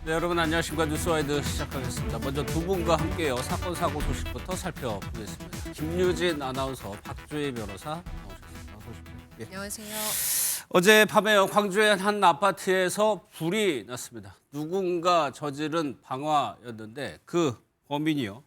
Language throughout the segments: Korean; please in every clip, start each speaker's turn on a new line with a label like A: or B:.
A: 네, 여러분 안녕하십니까. 뉴스와이드 시작하겠습니다. 먼저 두 분과 함께요. 사건 사고 소식부터 살펴보겠습니다. 김유진 아나운서, 박주혜 변호사 나오셨습니다. 어서 오십시오. 예.
B: 안녕하세요.
A: 어제 밤에 광주의 한 아파트에서 불이 났습니다. 누군가 저지른 방화였는데 그 범인이요,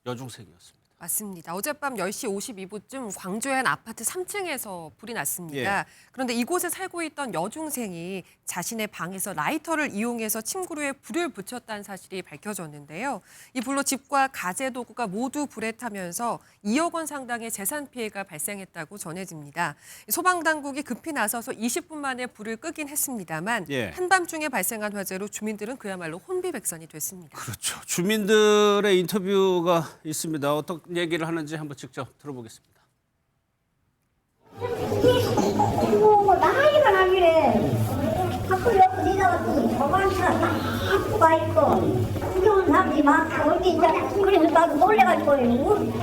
A: 여중생이었습니다.
B: 맞습니다. 어젯밤 10시 52분쯤 광주의 한 아파트 3층에서 불이 났습니다.
A: 예.
B: 그런데 이곳에 살고 있던 여중생이 자신의 방에서 라이터를 이용해서 침구류에 불을 붙였다는 사실이 밝혀졌는데요. 이 불로 집과 가재 도구가 모두 불에 타면서 2억 원 상당의 재산 피해가 발생했다고 전해집니다. 소방당국이 급히 나서서 20분 만에 불을 끄긴 했습니다만
A: 예.
B: 한밤중에 발생한 화재로 주민들은 그야말로 혼비백산이 됐습니다.
A: 그렇죠. 주민들의 인터뷰가 있습니다. 어떤 얘기를 하는지 한번 직접 들어보겠습니다.
C: 나이가 나길래 학교 옆에 내다가 도망치가 딱 가 있고 구경하는 사람들이 막 올게 있잖아. 그래서 나도 놀래가지고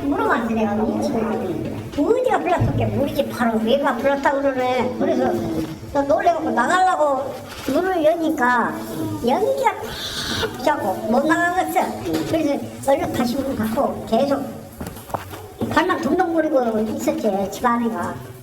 C: 물어봤는데 내가 어디가 불났었게 우리 집 바로 위가 불났다고 그러네. 그래서 또 놀래갖고 나가려고 문을 여니까 연기가 탁 자고 못 나가겠어. 그래서 얼른 다시 문 닫고 계속 발만 동동거리고 있었지 집 안에가.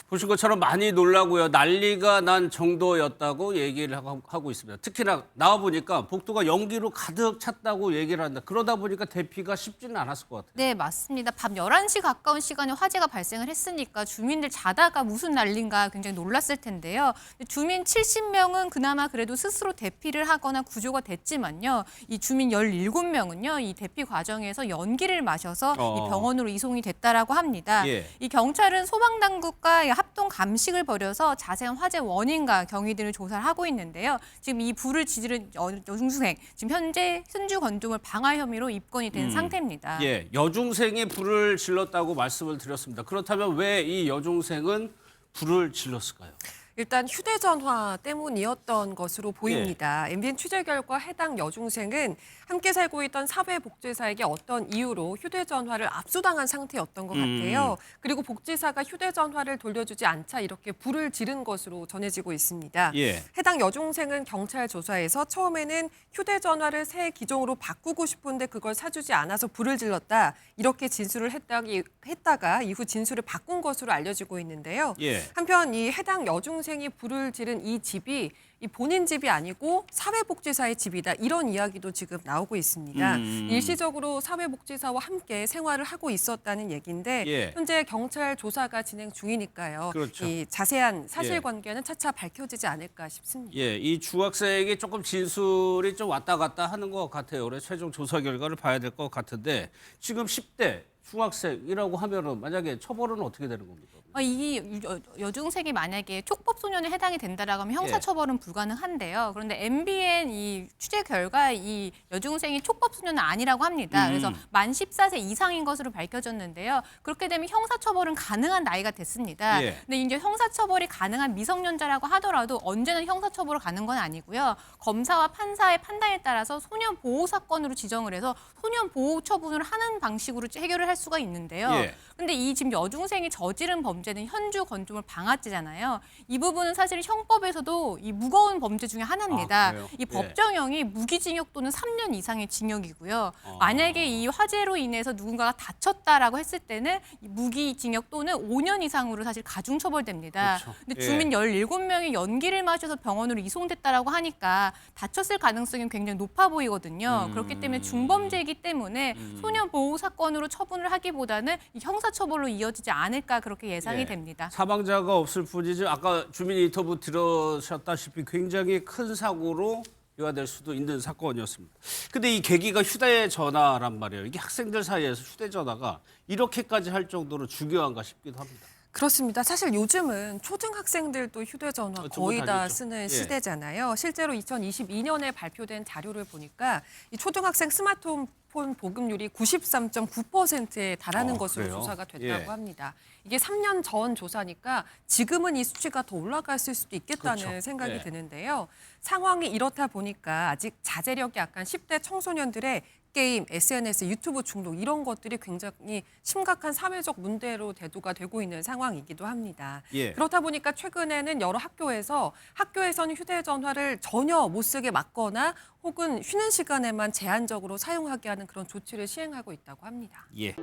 A: 보신 것처럼 많이 놀라고요. 난리가 난 정도였다고 얘기를 하고 있습니다. 특히나 나와보니까 복도가 연기로 가득 찼다고 얘기를 한다. 그러다 보니까 대피가 쉽지는 않았을 것 같아요.
D: 네, 맞습니다. 밤 11시 가까운 시간에 화재가 발생을 했으니까 주민들 자다가 무슨 난리인가 굉장히 놀랐을 텐데요. 주민 70명은 그나마 그래도 스스로 대피를 하거나 구조가 됐지만요. 이 주민 17명은요. 이 대피 과정에서 연기를 마셔서 이 병원으로 이송이 됐다라고 합니다.
A: 예.
D: 이 경찰은 소방당국과 합동 감식을 벌여서 자세한 화재 원인과 경위 등을 조사를 하고 있는데요. 지금 이 불을 지지른 여중생, 지금 현재 현주 건조물 방화 혐의로 입건이 된 상태입니다.
A: 예, 여중생이 불을 질렀다고 말씀을 드렸습니다. 그렇다면 왜 이 여중생은 불을 질렀을까요?
B: 일단 휴대전화 때문이었던 것으로 보입니다. MBN 취재 결과 해당 여중생은 함께 살고 있던 사회복지사에게 어떤 이유로 휴대전화를 압수당한 상태였던 것 같아요. 그리고 복지사가 휴대전화를 돌려주지 않자 이렇게 불을 지른 것으로 전해지고 있습니다.
A: 예.
B: 해당 여중생은 경찰 조사에서 처음에는 휴대전화를 새 기종으로 바꾸고 싶은데 그걸 사주지 않아서 불을 질렀다. 이렇게 진술을 했다가 이후 진술을 바꾼 것으로 알려지고 있는데요.
A: 예.
B: 한편 이 해당 여중생이 불을 지른 이 집이 이 본인 집이 아니고 사회복지사의 집이다. 이런 이야기도 지금 나오고 있습니다. 일시적으로 사회복지사와 함께 생활을 하고 있었다는 얘기인데
A: 예.
B: 현재 경찰 조사가 진행 중이니까요.
A: 그렇죠.
B: 이 자세한 사실관계는 차차 밝혀지지 않을까 싶습니다.
A: 예, 이 중학생이 조금 진술이 좀 왔다 갔다 하는 것 같아요. 그래서 최종 조사 결과를 봐야 될 것 같은데 지금 10대 중학생이라고 하면은 만약에 처벌은 어떻게 되는 겁니까?
D: 이 여중생이 만약에 촉법 소년에 해당이 된다라고 하면 형사처벌은 불가능한데요. 그런데 MBN 이 취재 결과 이 여중생이 촉법 소년은 아니라고 합니다. 그래서 만 14세 이상인 것으로 밝혀졌는데요. 그렇게 되면 형사처벌은 가능한 나이가 됐습니다.
A: 예.
D: 근데 이제 형사처벌이 가능한 미성년자라고 하더라도 언제나 형사처벌을 가는 건 아니고요. 검사와 판사의 판단에 따라서 소년 보호 사건으로 지정을 해서 소년 보호 처분을 하는 방식으로 해결을 할 수가 있는데요.
A: 예.
D: 근데 이 지금 여중생이 저지른 범죄는 현주 건조물 방화죄잖아요. 이 부분은 사실 형법에서도 이 무거운 범죄 중에 하나입니다.
A: 그래요?
D: 이
A: 예.
D: 법정형이 무기징역 또는 3년 이상의 징역이고요. 만약에 이 화재로 인해서 누군가가 다쳤다라고 했을 때는 이 무기징역 또는 5년 이상으로 사실 가중처벌됩니다.
A: 그렇죠.
D: 근데
A: 예.
D: 주민 17명이 연기를 마셔서 병원으로 이송됐다라고 하니까 다쳤을 가능성이 굉장히 높아 보이거든요. 그렇기 때문에 중범죄이기 때문에 소년 보호 사건으로 처분을 하기보다는 이 형사처벌로 이어지지 않을까 그렇게 예상이
A: 예.
D: 됩니다.
A: 사망자가 없을 뿐이지 아까 주민 인터뷰 들으셨다시피 굉장히 큰 사고로 이화될 수도 있는 사건이었습니다. 근데 이 계기가 휴대전화란 말이에요. 이게 학생들 사이에서 휴대전화가 이렇게까지 할 정도로 중요한가 싶기도 합니다.
B: 그렇습니다. 사실 요즘은 초등학생들도 휴대전화 거의 다
A: 알겠죠.
B: 쓰는
A: 예.
B: 시대잖아요. 실제로 2022년에 발표된 자료를 보니까 이 초등학생 스마트폰 보급률이 93.9%에 달하는 것으로
A: 그래요?
B: 조사가 됐다고
A: 예.
B: 합니다. 이게 3년 전 조사니까 지금은 이 수치가 더 올라갔을 수도 있겠다는
A: 그렇죠.
B: 생각이
A: 예.
B: 드는데요. 상황이 이렇다 보니까 아직 자제력이 약한 10대 청소년들의 게임, SNS, 유튜브 중독 이런 것들이 굉장히 심각한 사회적 문제로 대두가 되고 있는 상황이기도 합니다.
A: 예.
B: 그렇다 보니까 최근에는 여러 학교에서는 휴대전화를 전혀 못 쓰게 막거나 혹은 쉬는 시간에만 제한적으로 사용하게 하는 그런 조치를 시행하고 있다고 합니다.
A: 예.